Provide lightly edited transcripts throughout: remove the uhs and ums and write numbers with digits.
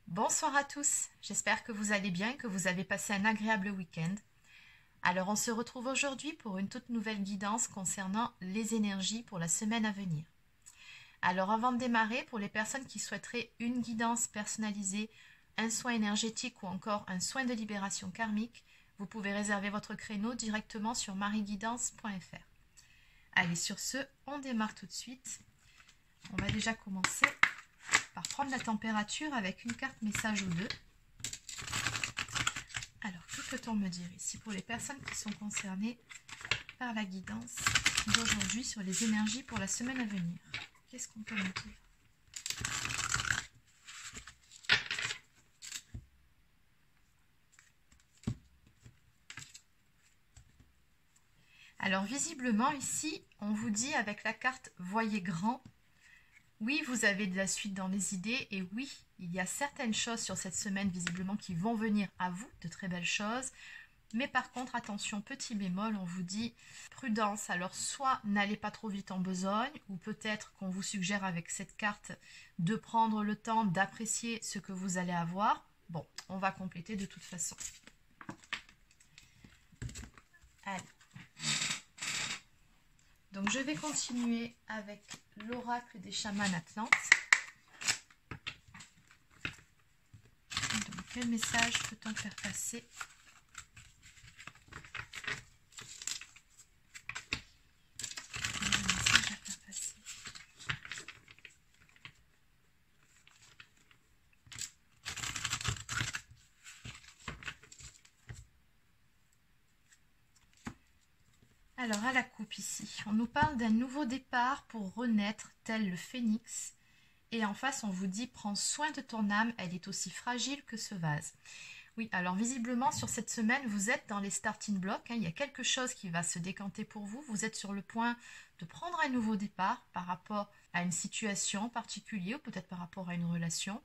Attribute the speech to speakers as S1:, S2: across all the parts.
S1: Bonsoir à tous, j'espère que vous allez bien, que vous avez passé un agréable week-end. Alors on se retrouve aujourd'hui pour une toute nouvelle guidance concernant les énergies pour la semaine à venir. Alors avant de démarrer, pour les personnes qui souhaiteraient une guidance personnalisée, un soin énergétique ou encore un soin de libération karmique, vous pouvez réserver votre créneau directement sur marieguidance.fr. Allez, sur ce, on démarre tout de suite. On va déjà commencer par prendre la température avec une carte message ou deux. Alors, que peut-on me dire ici pour les personnes qui sont concernées par la guidance d'aujourd'hui sur les énergies pour la semaine à venir? Qu'est-ce qu'on peut me dire? Alors, visiblement, ici, on vous dit avec la carte « Voyez grand », oui, vous avez de la suite dans les idées et oui, il y a certaines choses sur cette semaine visiblement qui vont venir à vous, de très belles choses. Mais par contre, attention, petit bémol, on vous dit prudence. Alors, soit n'allez pas trop vite en besogne, ou peut-être qu'on vous suggère avec cette carte de prendre le temps d'apprécier ce que vous allez avoir. Bon, on va compléter de toute façon. Allez. Donc, je vais continuer avec l'oracle des chamans atlantes. Donc, quel message peut-on faire passer ? Alors, à la coupe ici, on nous parle d'un nouveau départ pour renaître, tel le phénix. Et en face, on vous dit, prends soin de ton âme, elle est aussi fragile que ce vase. Oui, alors visiblement, sur cette semaine, vous êtes dans les starting blocks. Il y a quelque chose qui va se décanter pour vous. Vous êtes sur le point de prendre un nouveau départ par rapport à une situation particulière ou peut-être par rapport à une relation.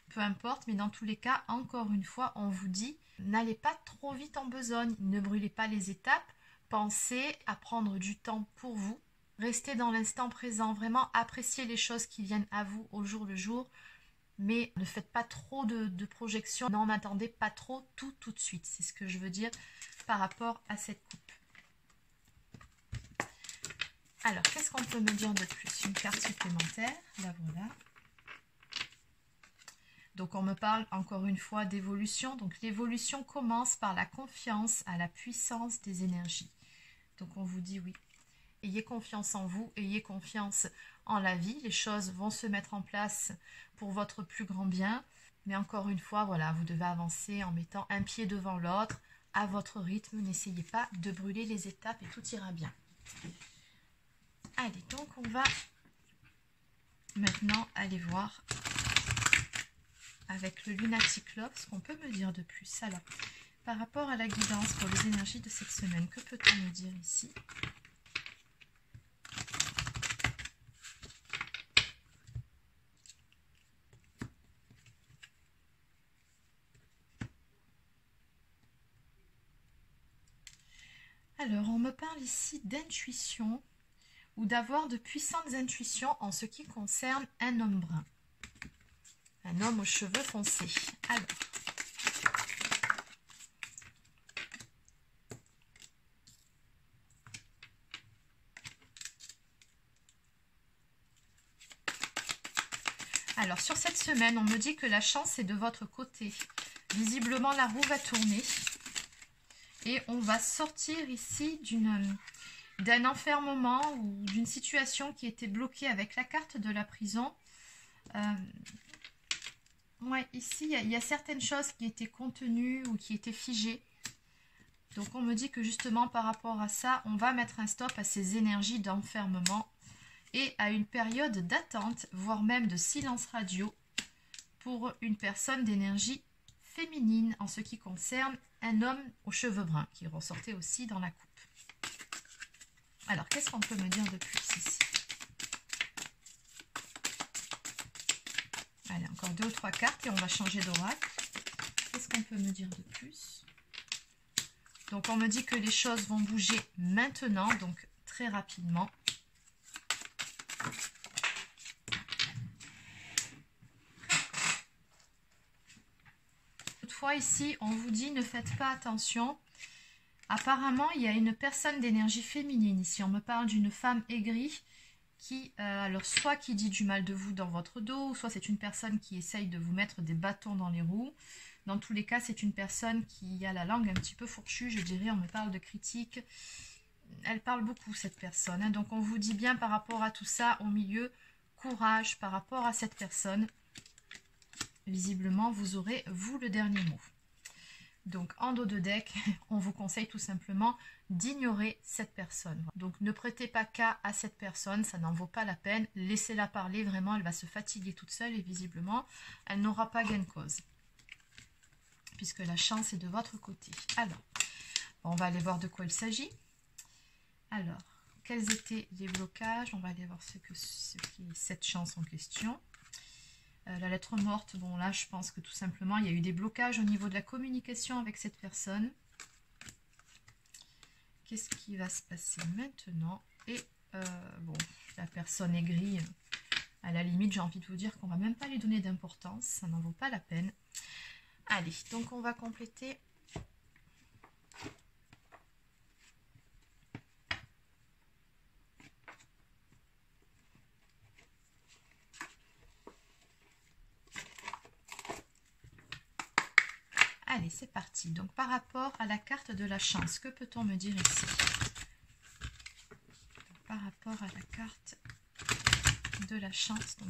S1: Peu importe, mais dans tous les cas, encore une fois, on vous dit, n'allez pas trop vite en besogne, ne brûlez pas les étapes. Pensez à prendre du temps pour vous. Restez dans l'instant présent. Vraiment appréciez les choses qui viennent à vous au jour le jour. Mais ne faites pas trop de projections. N'en attendez pas trop tout de suite. C'est ce que je veux dire par rapport à cette coupe. Alors, qu'est-ce qu'on peut me dire de plus? Une carte supplémentaire. La voilà. Donc, on me parle encore une fois d'évolution. Donc, l'évolution commence par la confiance à la puissance des énergies. Donc, on vous dit oui. Ayez confiance en vous, ayez confiance en la vie. Les choses vont se mettre en place pour votre plus grand bien. Mais encore une fois, voilà, vous devez avancer en mettant un pied devant l'autre, à votre rythme. N'essayez pas de brûler les étapes et tout ira bien. Allez, donc on va maintenant aller voir avec le Lunatic Love ce qu'on peut me dire de plus. Alors, par rapport à la guidance pour les énergies de cette semaine, que peut-on me dire ici ? Alors, on me parle ici d'intuition ou d'avoir de puissantes intuitions en ce qui concerne un homme brun. Un homme aux cheveux foncés. Alors, sur cette semaine, on me dit que la chance est de votre côté. Visiblement, la roue va tourner. Et on va sortir ici d'un enfermement ou d'une situation qui était bloquée avec la carte de la prison. Ouais, ici, il y a certaines choses qui étaient contenues ou qui étaient figées. Donc, on me dit que justement, par rapport à ça, on va mettre un stop à ces énergies d'enfermement et à une période d'attente, voire même de silence radio pour une personne d'énergie féminine en ce qui concerne un homme aux cheveux bruns qui ressortait aussi dans la coupe. Alors, qu'est-ce qu'on peut me dire de plus ici? Allez, encore 2 ou 3 cartes et on va changer d'oracle. Qu'est-ce qu'on peut me dire de plus? Donc, on me dit que les choses vont bouger maintenant, donc très rapidement. fois ici, on vous dit ne faites pas attention. Apparemment, il y a une personne d'énergie féminine ici. On me parle d'une femme aigrie qui, alors soit qui dit du mal de vous dans votre dos, soit c'est une personne qui essaye de vous mettre des bâtons dans les roues. Dans tous les cas, c'est une personne qui a la langue un petit peu fourchue, je dirais. On me parle de critique. Elle parle beaucoup, cette personne. Hein. Donc, on vous dit bien par rapport à tout ça, au milieu, courage par rapport à cette personne. Visiblement, vous aurez, vous, le dernier mot. Donc, en dos de deck, on vous conseille tout simplement d'ignorer cette personne. Donc, ne prêtez pas cas à cette personne, ça n'en vaut pas la peine. Laissez-la parler, vraiment, elle va se fatiguer toute seule et visiblement, elle n'aura pas gain de cause. Puisque la chance est de votre côté. Alors, on va aller voir de quoi il s'agit. Alors, quels étaient les blocages? On va aller voir ce qui est cette chance en question. La lettre morte, bon là je pense que tout simplement il y a eu des blocages au niveau de la communication avec cette personne. Qu'est-ce qui va se passer maintenant? Et bon, la personne aigrie, à la limite j'ai envie de vous dire qu'on va même pas lui donner d'importance, ça n'en vaut pas la peine. Allez, donc on va compléter. Allez, c'est parti. Donc, par rapport à la carte de la chance, que peut-on me dire ici? Donc, par rapport à la carte de la chance, donc,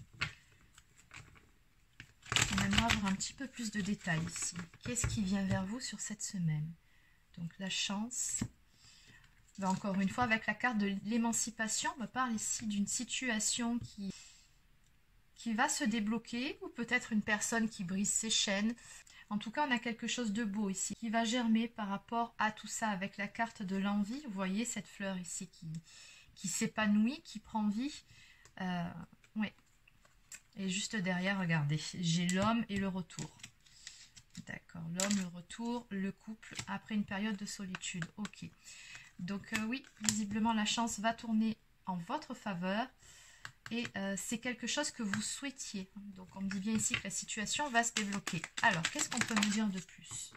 S1: on aimerait avoir un petit peu plus de détails ici. Qu'est-ce qui vient vers vous sur cette semaine? Donc, la chance. Ben, encore une fois, avec la carte de l'émancipation, on me parle ici d'une situation qui va se débloquer, ou peut-être une personne qui brise ses chaînes. En tout cas, on a quelque chose de beau ici qui va germer par rapport à tout ça avec la carte de l'envie. Vous voyez cette fleur ici qui s'épanouit, qui prend vie. Oui. Et juste derrière, regardez, j'ai l'homme et le retour. D'accord, l'homme, le retour, le couple après une période de solitude. Ok. Donc oui, visiblement la chance va tourner en votre faveur. Et c'est quelque chose que vous souhaitiez. Donc on me dit bien ici que la situation va se débloquer. Alors, qu'est-ce qu'on peut me dire de plus?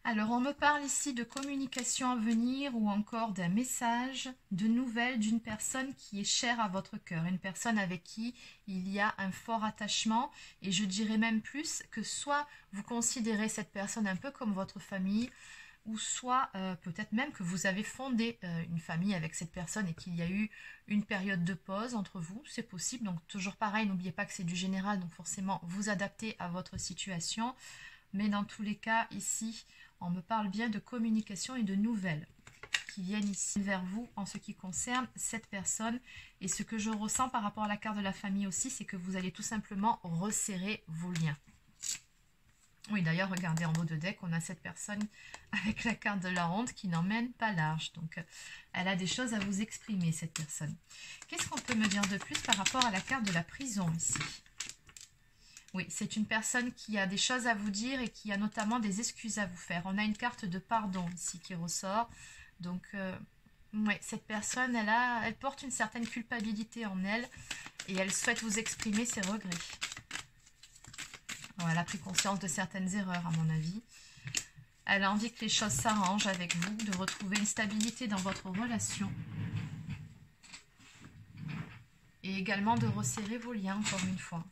S1: Alors, on me parle ici de communication à venir ou encore d'un message, de nouvelles d'une personne qui est chère à votre cœur. Une personne avec qui il y a un fort attachement. Et je dirais même plus que soit vous considérez cette personne un peu comme votre famille, ou soit peut-être même que vous avez fondé une famille avec cette personne et qu'il y a eu une période de pause entre vous. C'est possible. Donc, toujours pareil, n'oubliez pas que c'est du général. Donc, forcément, vous adaptez à votre situation. Mais dans tous les cas, ici, on me parle bien de communication et de nouvelles qui viennent ici vers vous en ce qui concerne cette personne. Et ce que je ressens par rapport à la carte de la famille aussi, c'est que vous allez tout simplement resserrer vos liens. Oui, d'ailleurs, regardez en haut de deck, on a cette personne avec la carte de la honte qui n'emmène pas large. Donc, elle a des choses à vous exprimer, cette personne. Qu'est-ce qu'on peut me dire de plus par rapport à la carte de la prison ici? Oui, c'est une personne qui a des choses à vous dire et qui a notamment des excuses à vous faire. On a une carte de pardon ici qui ressort. Donc, ouais, cette personne, elle porte une certaine culpabilité en elle et elle souhaite vous exprimer ses regrets. Alors, elle a pris conscience de certaines erreurs, à mon avis. Elle a envie que les choses s'arrangent avec vous, de retrouver une stabilité dans votre relation. Et également de resserrer vos liens, encore une fois.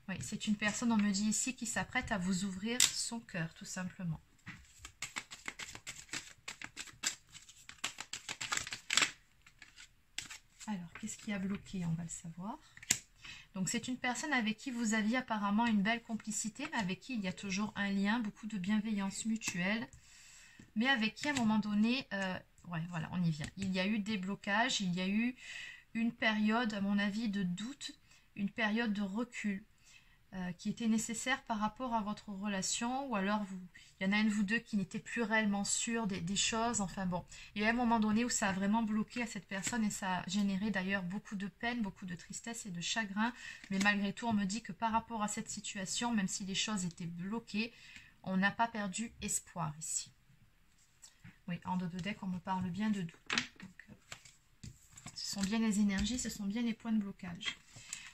S1: Oui, c'est une personne, on me dit ici, qui s'apprête à vous ouvrir son cœur, tout simplement. Alors, qu'est-ce qui a bloqué? On va le savoir. Donc, c'est une personne avec qui vous aviez apparemment une belle complicité, mais avec qui il y a toujours un lien, beaucoup de bienveillance mutuelle, mais avec qui, à un moment donné, ouais, voilà, on y vient. Il y a eu des blocages, il y a eu une période, à mon avis, de doute, une période de recul. qui était nécessaire par rapport à votre relation, ou alors il y en a un de vous deux qui n'était plus réellement sûr des choses. Enfin bon, il y a un moment donné où ça a vraiment bloqué à cette personne et ça a généré d'ailleurs beaucoup de peine, beaucoup de tristesse et de chagrin. Mais malgré tout, on me dit que par rapport à cette situation, même si les choses étaient bloquées, on n'a pas perdu espoir ici. Oui, en dos de deck, on me parle bien de doute. Donc, ce sont bien les énergies, ce sont bien les points de blocage.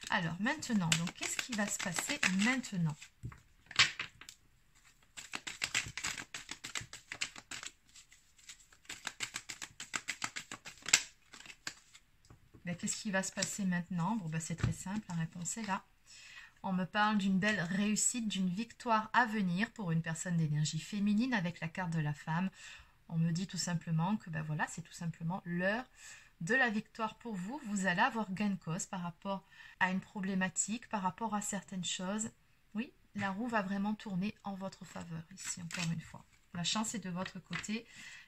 S1: Alors maintenant, donc qu'est-ce qui va se passer maintenant? Ben, qu'est-ce qui va se passer maintenant? Bon, ben, c'est très simple, la réponse est là. On me parle d'une belle réussite, d'une victoire à venir pour une personne d'énergie féminine avec la carte de la femme. On me dit tout simplement que ben voilà, c'est tout simplement l'heure de la victoire pour vous. Vous allez avoir gain de cause par rapport à une problématique, par rapport à certaines choses. Oui, la roue va vraiment tourner en votre faveur ici, encore une fois. La chance est de votre côté.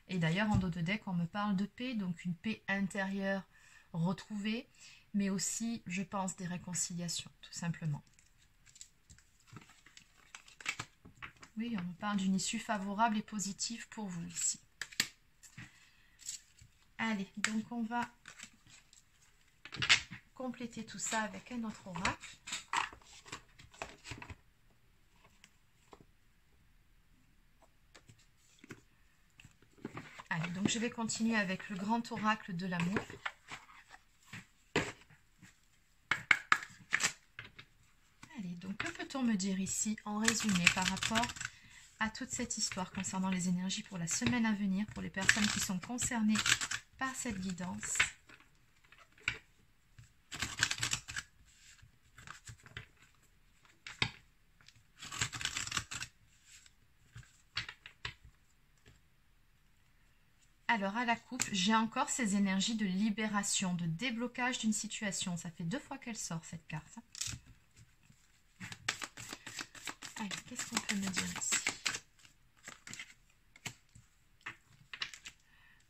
S1: Et d'ailleurs, en dos de deck, on me parle de paix, donc une paix intérieure retrouvée, mais aussi, je pense, des réconciliations, tout simplement. Oui, on me parle d'une issue favorable et positive pour vous ici. Allez, donc on va compléter tout ça avec un autre oracle. Allez, donc je vais continuer avec le grand oracle de l'amour. Allez, donc que peut-on me dire ici en résumé par rapport à toute cette histoire concernant les énergies pour la semaine à venir, pour les personnes qui sont concernées par cette guidance? Alors, à la coupe, j'ai encore ces énergies de libération, de déblocage d'une situation. Ça fait 2 fois qu'elle sort, cette carte. Allez, qu'est-ce qu'on peut me dire ici?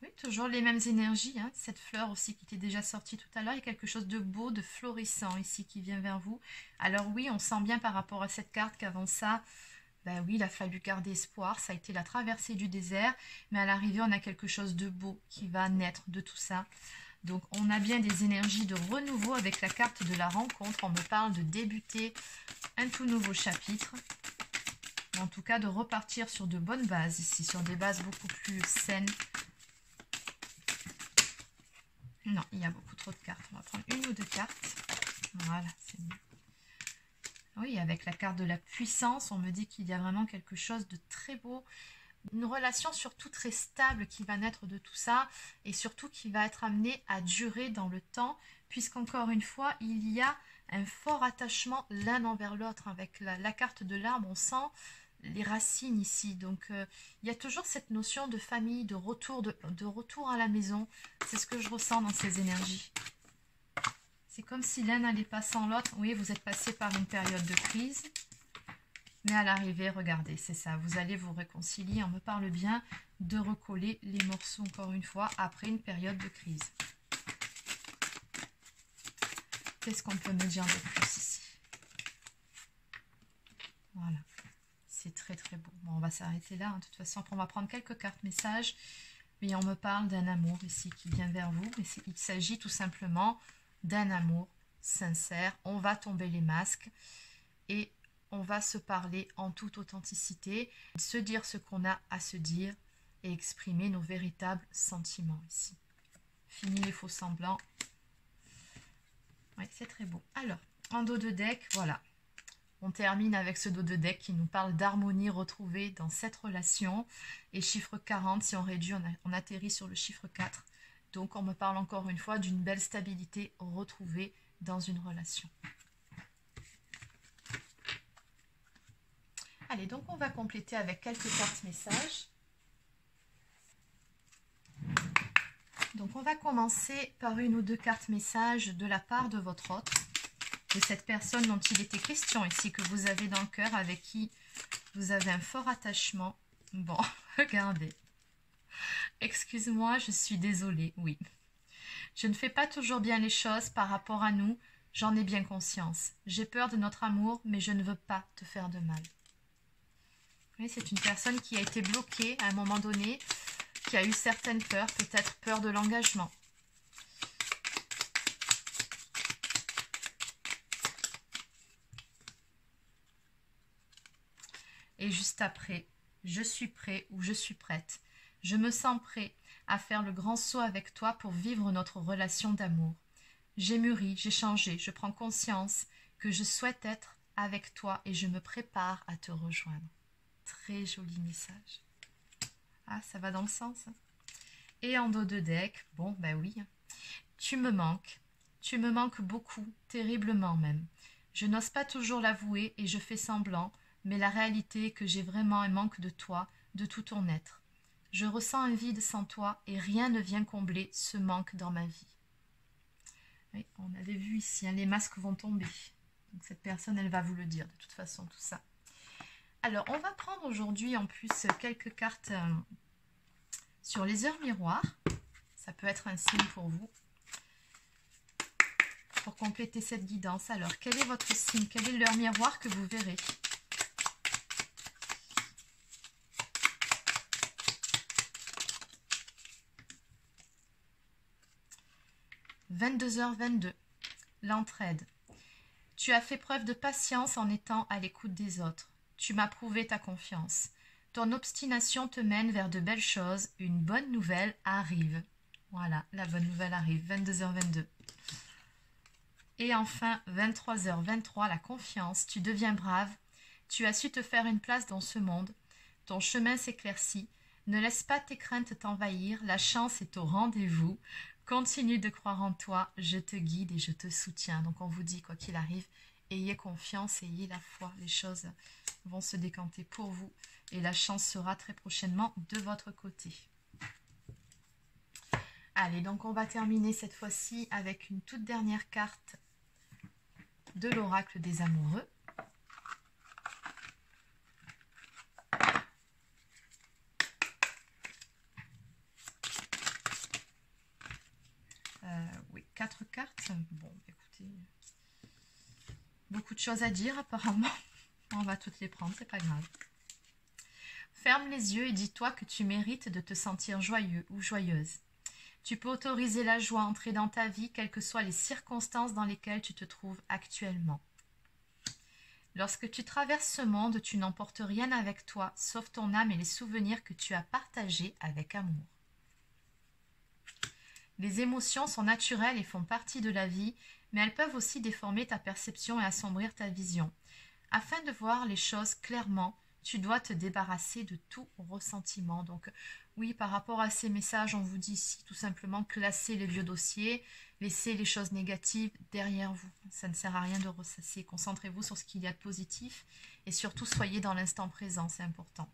S1: Oui, toujours les mêmes énergies. Hein. Cette fleur aussi qui était déjà sortie tout à l'heure. Il y a quelque chose de beau, de florissant ici qui vient vers vous. Alors oui, on sent bien par rapport à cette carte qu'avant ça... Ben oui, il a fallu garder espoir, ça a été la traversée du désert, mais à l'arrivée, on a quelque chose de beau qui va naître de tout ça. Donc, on a bien des énergies de renouveau avec la carte de la rencontre. On me parle de débuter un tout nouveau chapitre. En tout cas, de repartir sur de bonnes bases ici, sur des bases beaucoup plus saines. Non, il y a beaucoup trop de cartes. On va prendre 1 ou 2 cartes. Voilà, c'est mieux. Oui, avec la carte de la puissance, on me dit qu'il y a vraiment quelque chose de très beau. Une relation surtout très stable qui va naître de tout ça et surtout qui va être amenée à durer dans le temps puisqu'encore une fois, il y a un fort attachement l'un envers l'autre. Avec la carte de l'arbre, on sent les racines ici. Donc, il y a toujours cette notion de famille, de retour à la maison. C'est ce que je ressens dans ces énergies. C'est comme si l'un n'allait pas sans l'autre. Oui, vous êtes passé par une période de crise. Mais à l'arrivée, regardez, c'est ça. Vous allez vous réconcilier. On me parle bien de recoller les morceaux, encore une fois, après une période de crise. Qu'est-ce qu'on peut me dire de plus ici? Voilà. C'est très, très beau. Bon, on va s'arrêter là. Hein. De toute façon, après, on va prendre quelques cartes messages. Oui, on me parle d'un amour ici qui vient vers vous. Mais il s'agit tout simplement d'un amour sincère. On va tomber les masques et on va se parler en toute authenticité, se dire ce qu'on a à se dire et exprimer nos véritables sentiments ici. Fini les faux semblants. Oui, c'est très beau. Alors, en dos de deck, voilà. On termine avec ce dos de deck qui nous parle d'harmonie retrouvée dans cette relation. Et chiffre 40, si on réduit, on atterrit sur le chiffre 4. Donc, on me parle encore une fois d'une belle stabilité retrouvée dans une relation. Allez, donc on va compléter avec quelques cartes messages. Donc, on va commencer par 1 ou 2 cartes messages de la part de votre hôte, de cette personne dont il était question ici, que vous avez dans le cœur, avec qui vous avez un fort attachement. Bon, regardez. Excuse-moi, je suis désolée, oui. Je ne fais pas toujours bien les choses par rapport à nous. J'en ai bien conscience. J'ai peur de notre amour, mais je ne veux pas te faire de mal. Oui, c'est une personne qui a été bloquée à un moment donné, qui a eu certaines peurs, peut-être peur de l'engagement. Et juste après, je suis prêt ou je suis prête. Je me sens prêt à faire le grand saut avec toi pour vivre notre relation d'amour. J'ai mûri, j'ai changé, je prends conscience que je souhaite être avec toi et je me prépare à te rejoindre. Très joli message. Ah, ça va dans le sens. Hein. Et en dos de deck, bon, ben oui. Tu me manques beaucoup, terriblement même. Je n'ose pas toujours l'avouer et je fais semblant, mais la réalité est que j'ai vraiment un manque de toi, de tout ton être. Je ressens un vide sans toi et rien ne vient combler ce manque dans ma vie. Oui, on avait vu ici, hein, les masques vont tomber. Donc cette personne, elle va vous le dire de toute façon, tout ça. Alors, on va prendre aujourd'hui en plus quelques cartes sur les heures miroirs. Ça peut être un signe pour vous. Pour compléter cette guidance. Alors, quel est votre signe? Quelle est l'heure miroir que vous verrez? « 22h22 » L'entraide. Tu as fait preuve de patience en étant à l'écoute des autres. Tu m'as prouvé ta confiance. Ton obstination te mène vers de belles choses. Une bonne nouvelle arrive. Voilà, la bonne nouvelle arrive. 22h22. Et enfin, 23h23, la confiance. Tu deviens brave. Tu as su te faire une place dans ce monde. Ton chemin s'éclaircit. Ne laisse pas tes craintes t'envahir. La chance est au rendez-vous. Continue de croire en toi. Je te guide et je te soutiens. Donc on vous dit, quoi qu'il arrive, ayez confiance, ayez la foi. Les choses vont se décanter pour vous. Et la chance sera très prochainement de votre côté. Allez, donc on va terminer cette fois-ci avec une toute dernière carte de l'oracle des amoureux. Oui, 4 cartes. Bon, écoutez, beaucoup de choses à dire apparemment. On va toutes les prendre, c'est pas grave. Ferme les yeux et dis-toi que tu mérites de te sentir joyeux ou joyeuse. Tu peux autoriser la joie à entrer dans ta vie, quelles que soient les circonstances dans lesquelles tu te trouves actuellement. Lorsque tu traverses ce monde, tu n'emportes rien avec toi, sauf ton âme et les souvenirs que tu as partagés avec amour. Les émotions sont naturelles et font partie de la vie, mais elles peuvent aussi déformer ta perception et assombrir ta vision. Afin de voir les choses clairement, tu dois te débarrasser de tout ressentiment. Donc oui, par rapport à ces messages, on vous dit ici tout simplement classer les vieux dossiers, laissez les choses négatives derrière vous. Ça ne sert à rien de ressasser. Concentrez-vous sur ce qu'il y a de positif et surtout soyez dans l'instant présent, c'est important.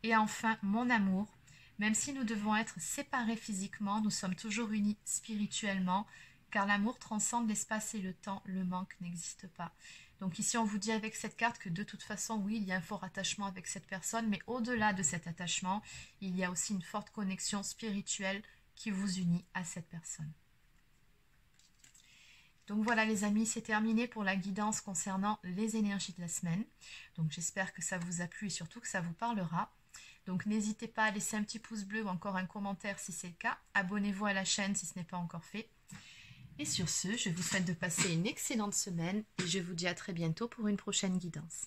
S1: Et enfin, mon amour. Même si nous devons être séparés physiquement, nous sommes toujours unis spirituellement, car l'amour transcende l'espace et le temps, le manque n'existe pas. Donc ici, on vous dit avec cette carte que de toute façon, oui, il y a un fort attachement avec cette personne, mais au-delà de cet attachement, il y a aussi une forte connexion spirituelle qui vous unit à cette personne. Donc voilà les amis, c'est terminé pour la guidance concernant les énergies de la semaine. Donc j'espère que ça vous a plu et surtout que ça vous parlera. Donc n'hésitez pas à laisser un petit pouce bleu ou encore un commentaire si c'est le cas. Abonnez-vous à la chaîne si ce n'est pas encore fait. Et sur ce, je vous souhaite de passer une excellente semaine et je vous dis à très bientôt pour une prochaine guidance.